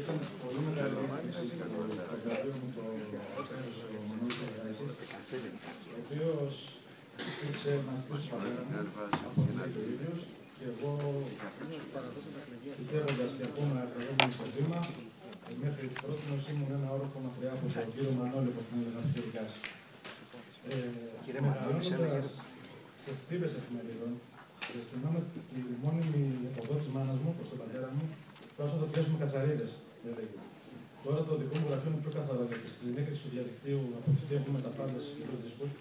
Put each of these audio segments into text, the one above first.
Ήταν πολύ μεγάλη έκπληξη το βραβείο μου το έδωσε ο Μανώλης Αγγλάκης, ο οποίος υπήρξε μαθητής του πατέρα μου, από την λέει και ο ίδιος, και εγώ, κοιτεύοντας και ακόμα εργαζόμενο στο βήμα, μέχρι πρώτη ήμουν ένα όροφο μακριά από τον κύριο Μανώλη, που την έλεγα πιτσιρικάς. Μεγαλώνοντας σε στίβες εφημερίδων, θυμάμαι τη μόνιμη οδό της μάνας μου προς τον πατέρα μου, τόσο θα πιάσουμε κατσαρίδες, έλεγε. Τώρα το δικό μου γραφείο είναι πιο καθαρό, γιατί στην έκρηξη του διαδικτύου από αυτή έχουμε τα πάντα στις μικροδίσκους.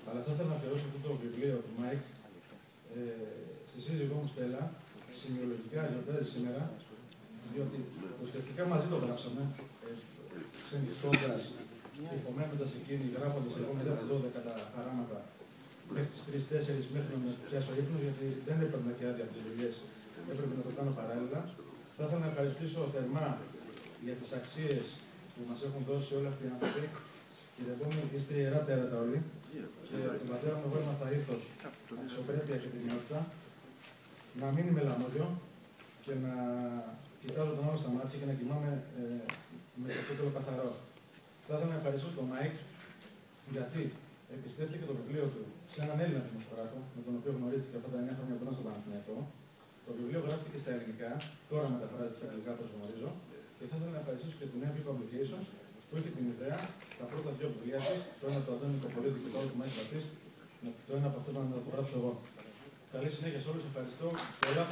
Αλλά θα ήθελα να αφιερώσω αυτό το βιβλίο του Μάικ στη σύζυγό μου Στέλλα, σημειολογικά γιορτάζει σήμερα, διότι ουσιαστικά μαζί το γράψαμε, ξενυχτώντας, υπομένοντας εκείνη, γράφοντας εγώ μετά τις 12 τα χαράματα, μέχρι τις 3-4 μέχρι να με πιάσω ύπνο, γιατί δεν έπαιρνα και άδεια από τις δουλειές, έπρεπε να το κάνω παράλληλα. Θα ήθελα να ευχαριστήσω θερμά για τις αξίες που μας έχουν δώσει όλα αυτοί οι άνθρωποι. Κύριε Βόμη, είστε ιερά τέρατα όλοι. Και από τον πατέρα μου εγώ έμαθα ήθος, αξιοπρέπεια και τιμιότητα, να μην είμαι λαμόγιο και να κοιτάζω τον άλλο στα μάτια και να κοιμάμαι με το φύλλο καθαρό. Θα ήθελα να ευχαριστήσω τον Μάικ, γιατί επιστρέφθηκε το βιβλίο του σε έναν Έλληνα δημοσιογράφο, με τον οποίο γνωρίστηκε αυτά τα 9 χρόνια που ήταν στο Παναθηναϊκό. Το βιβλίο γράφτηκε στα ελληνικά, τώρα μεταφράζεται στα αγγλικά, όπως γνωρίζω, και θα ήθελα να ευχαριστήσω και την Epic Publications που είχε την ιδέα, τα πρώτα δύο βιβλία της, το ένα το Αντώνη Κοπολίδη και το άλλο του Μάικ Μπατίστ, το ένα από αυτά να το γράψω εγώ. Καλή συνέχεια σε όλους, ευχαριστώ. Πολλά